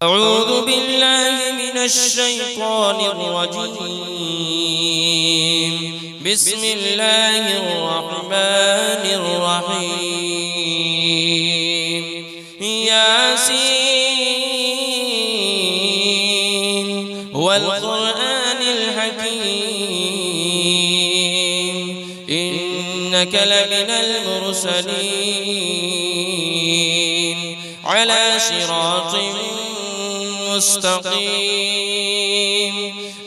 أعوذ بالله من الشيطان الرجيم. بسم الله الرحمن الرحيم. ياسين والقرآن الحكيم إنك لمن المرسلين على صراط مستقيم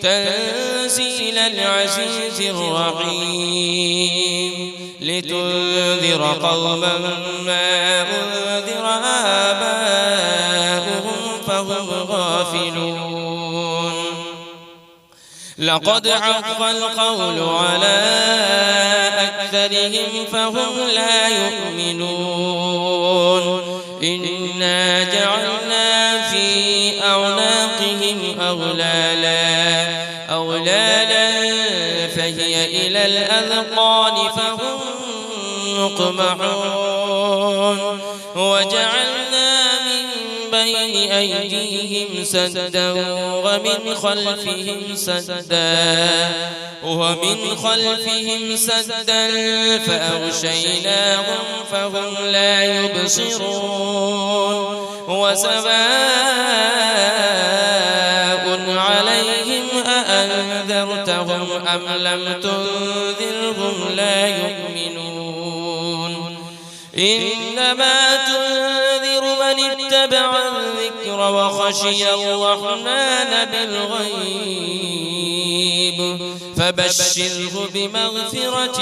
تنزيل العزيز الرحيم لتنذر قوما ما أنذر آباؤهم فهم غافلون. لقد حق القول على أكثرهم فهم لا يؤمنون. إنا جعلنا في أعناقهم أغلالا فهي إلى الأذقان فهم مقمحون. وجعلنا من بين أيديهم سدا ومن خلفهم سدا فأغشيناهم فهم لا يبصرون. وسواء عليهم أأنذرتهم أم لم تنذرهم لا يؤمنون. إنما تنذر من اتبع الذكر وخشي الرحمن بالغيب فبشره بمغفرة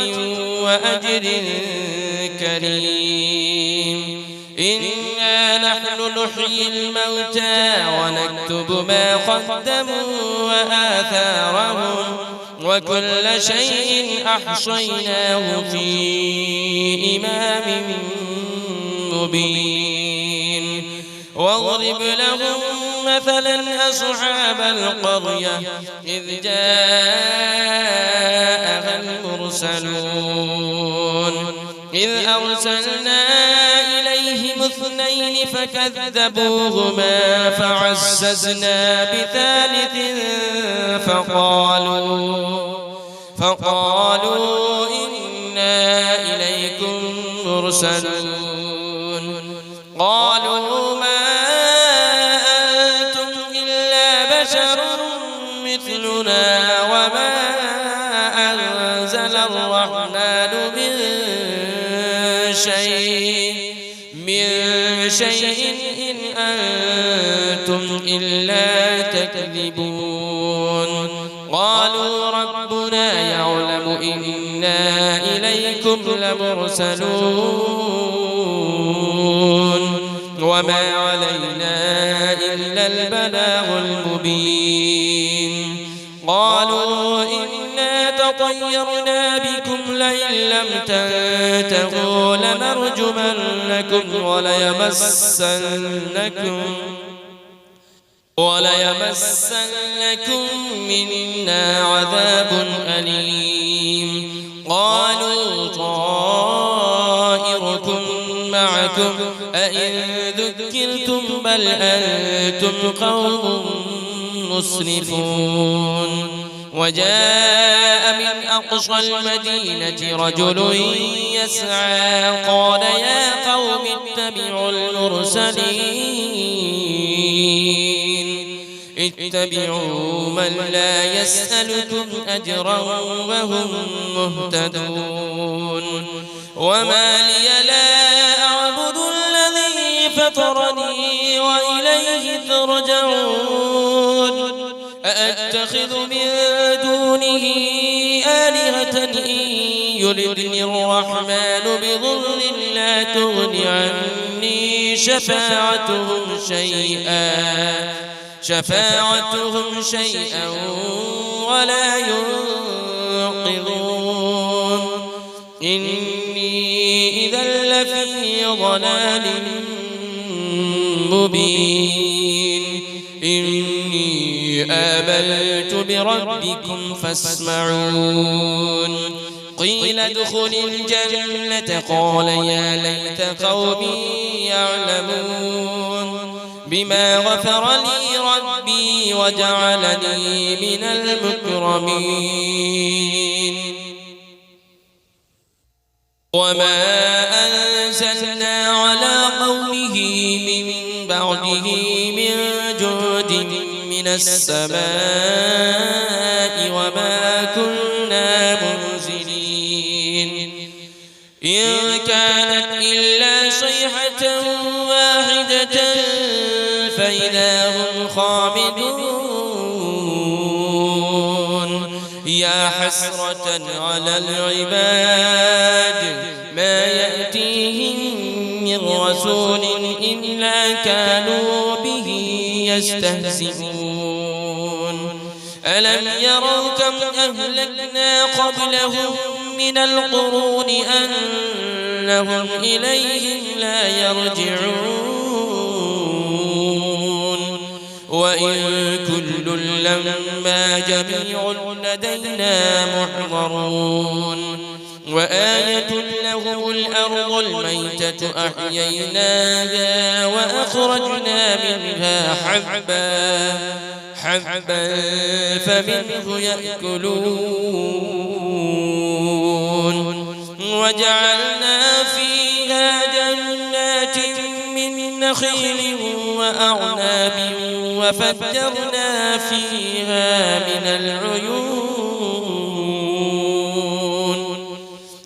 وأجر كريم. إنا نحن نحيي الموتى ونكتب ما قدموا وآثارهم وكل شيء أحصيناه في إمام مبين. واضرب لهم مثلا أصحاب القرية إذ جاءها المرسلون إذ أرسلنا إليهم 2 فكذبوهما فعززنا بثالث فقالوا إنا إليكم مرسلون. قالوا ما أنتم إلا بشر مثلنا وما أنزل الرحمن من شيء إن أنتم إلا تكذبون. قالوا ربنا يعلم إنا إليكم لمرسلون وما علينا إلا البلاغ المبين. قالوا إنا تطيرنا بكم لئن لم تنتهوا لنرجمنكم وليمسنكم منا عذاب أليم. قالوا طائركم معكم أئن ذكرتم بل أنتم قوم مسرفون. وجاء من أقصى المدينة رجل يسعى قال يا قوم اتبعوا من لا يسألكم أجرا وهم مهتدون. وما لي لا أعبد الذي فطرني وإليه ترجعون. أأتخذ من دونه آلهة إن يردني الرحمن بضر لا تغن عني شفاعتهم شيئا ولا ينقذون. إني إذا لفي ضلال مبين. إني آمنت بربكم فاسمعون. قيل ادخل الجنة قال يا ليت قومي يعلمون. بما غفر لي ربي وجعلني من المكرمين وما أنزلنا على قومه من بعده من جود من السماء وما كنا منزلين إن كانت إلا صيحة واحدة فإذا هم خامدون يا حسرة على العباد ما يأتيهم من رسول إلا كانوا به يستهزئون ألم يروا كم أهلكنا قبلهم من القرون أنهم إليهم لا يرجعون وإن كل لما جميع لدينا محضرون وآية لهم الأرض الميتة أحييناها وأخرجنا منها حبا فمنه يأكلون وجعلنا فيها جنات من نخيل وأعناب وفجرنا فيها من العيون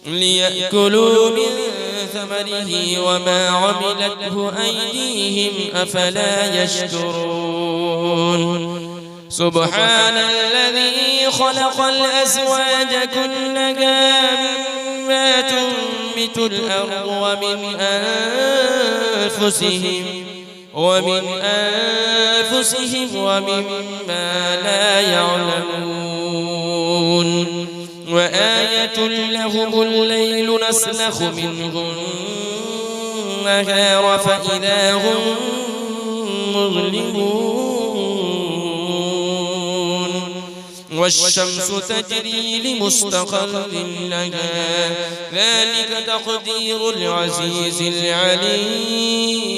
ليأكلوا من ثمره وما عملته أيديهم أفلا يشكرون سبحان الذي خلق الأزواج كلها مما تنبت الأرض ومن أنفسهم ومما لا يعلمون وآية لهم الليل نسلخ منه النهار فإذا هم مظلمون والشمس تجري لمستقر لها ذلك تقدير العزيز العليم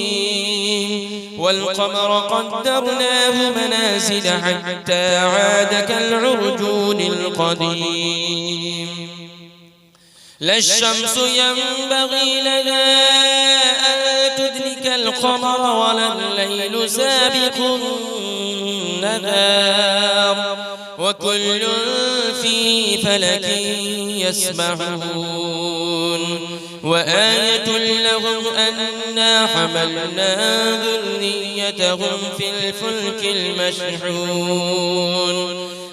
والقمر قدرناه منازل حتى عاد كالعرجون القديم لا الشمس ينبغي لها أن تدرك القمر ولا الليل سابق النهار وكل في فلك يسبحون وآية لهم أنا حملنا ذريتهم في الفلك المشحون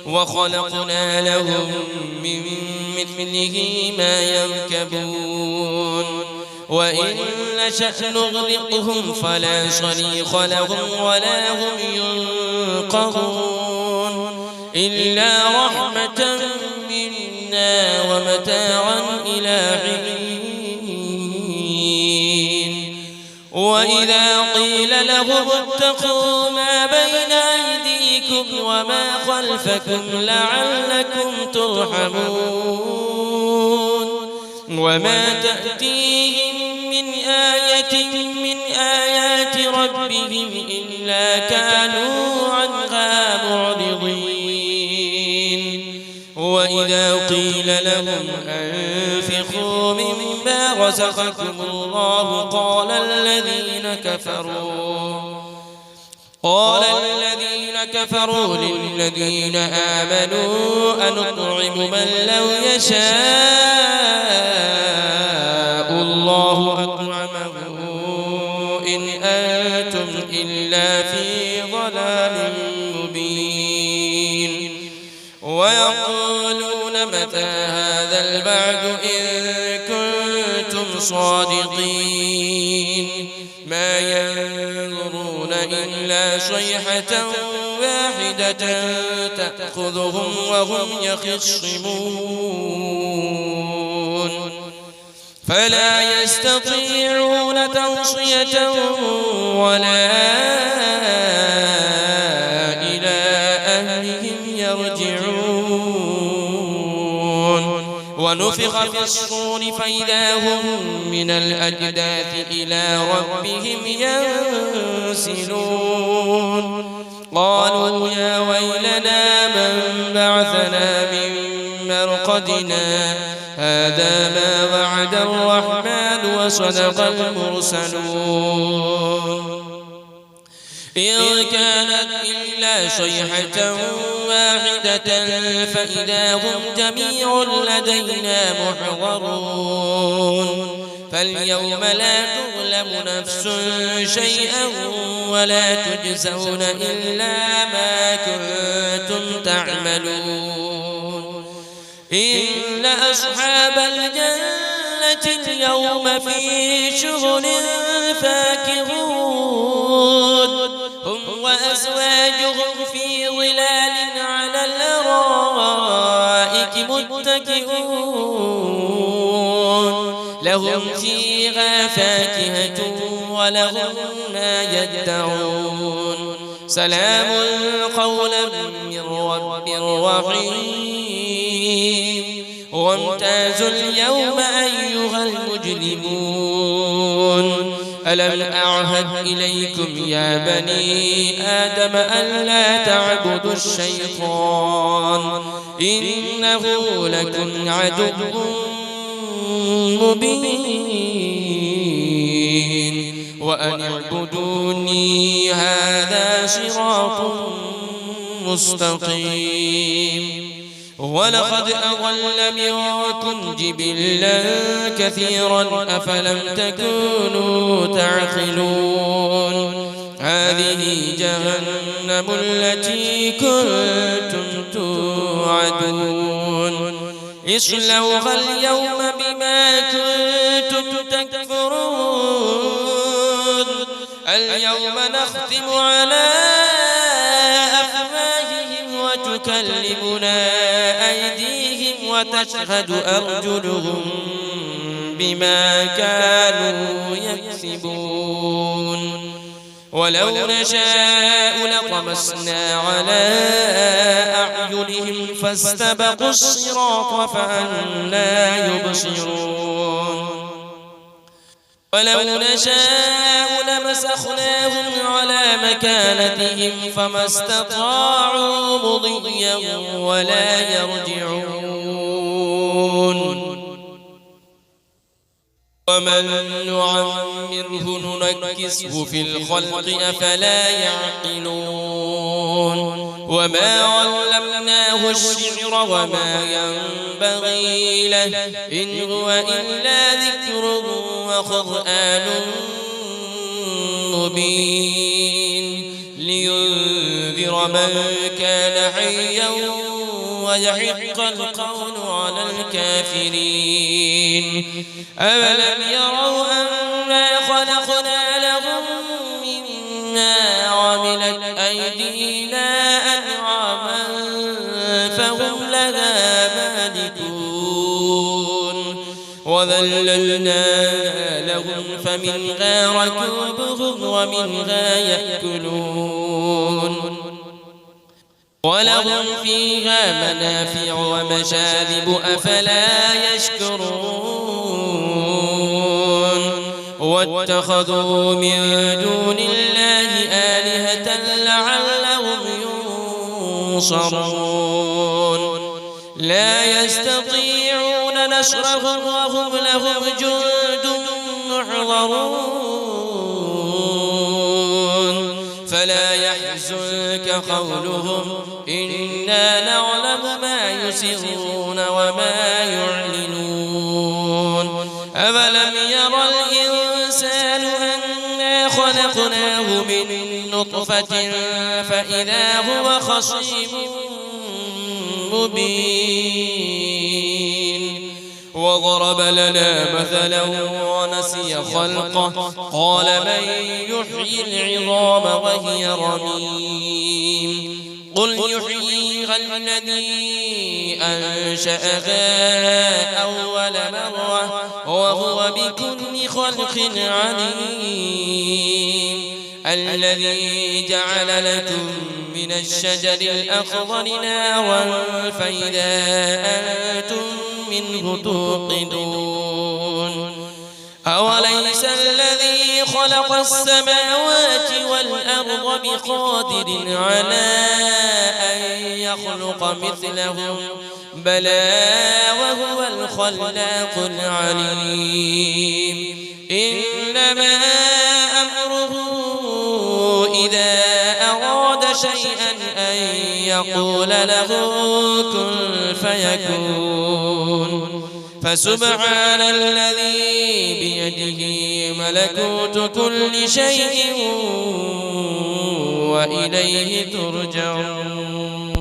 وخلقنا لهم من مثله ما يركبون وإن نشأ نغرقهم فلا صريخ لهم ولا هم ينقذون إلا رحمة منا ومتاعا إلى حين وإذا قيل لهم اتقوا ما بين أيديكم وما خلفكم لعلكم ترحمون وما تأتيهم من آية من آيات ربهم إلا كانوا عنها معرضين وإذا قيل لهم أنفقوا مما رزقكم الله قال الذين كفروا للذين آمنوا أنطعم من لو يشاء الله أطعمه إن أنتم إلا في ضلال مبين ويقولون متى هذا البعد إن كنتم صادقين ما ينظرون إلا صيحة واحدة تأخذهم وهم يخصمون فلا يستطيعون توصية ولا إلى أهلهم يرجعون ونفخ في الصور فإذا هم من الأجداث إلى ربهم ينسلون قالوا يا ويلنا من بعثنا من مرقدنا هذا ما وعد الرحمن وصدق المرسلون إن كانت إلا صيحة واحدة فإذا هم جميع لدينا محضرون فاليوم لا تظلم نفس شيئا ولا تجزون إلا ما كنتم تعملون إن أصحاب الجنة اليوم في شغل فاكهون هم وأزواجهم في ظلال على الأرائك متكئون لهم فيها فاكهة ولهم ما يدعون سلام قولا من رب رحيم وامتازوا اليوم أيها المجرمون ألم أعهد إليكم يا بني آدم ألا تعبدوا الشيطان إنه لكم عدو مبين وأن اعبدوني هذا صراط مستقيم ولقد أضل منكم جبلا كثيرا أفلم تكونوا تعقلون هذه جهنم التي كنتم توعدون اصلوها اليوم بما كنتم تكفرون اليوم نختم على أفواههم وتكلمنا أيديهم وتشهد أرجلهم بما كانوا يكسبون ولو نشاء لطمسنا على أعينهم فاستبقوا الصراط فأنى يبصرون ولو نشاء لمسخناهم على مكانتهم فما استطاعوا مضيا ولا يرجعون ومن نعمره ننكسه في الخلق أفلا يعقلون وما علمناه الشعر وما ينبغي له إن هو إلا ذكر وقرآن مبين لينذر من كان حيا ويحق القول على الكافرين أولم يروا أنا خلقنا لهم مما عملت أيدينا أنعاما فهم لها مالكون وذللناها لهم فمنها ركوبهم ومنها يأكلون ولهم فيها منافع ومشارب أفلا يشكرون واتخذوا من دون الله آلهة لعلهم ينصرون لا يستطيعون نصرهم وهم لهم جند محضرون فلا يحزنك قولهم إنا نعلم ما يسرون وما يعلنون أولم يرى الإنسان أنا خلقناه من نطفة فإذا هو خصيم مبين وضرب لنا مثلا ونسي خلقه قال من يحيي العظام وهي رميم قل يحييها الذي أنشأها أول مرة وهو بكل خلق عليم الذي جعل لكم من الشجر الأخضر نارا فإذا أنتم منه توقدون أوليس الذي خلق السماوات والأرض بقادر على أن يخلق مثلهم بلى وهو الخلاق العليم إنما أمره إذا أراد شيئا أن يقول له كن فيكون فسبحان الذي بيده ملكوت كل شيء وإليه ترجعون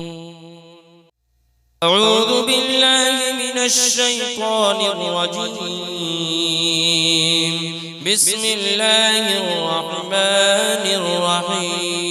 أعوذ بالله من الشيطان الرجيم بسم الله الرحمن الرحيم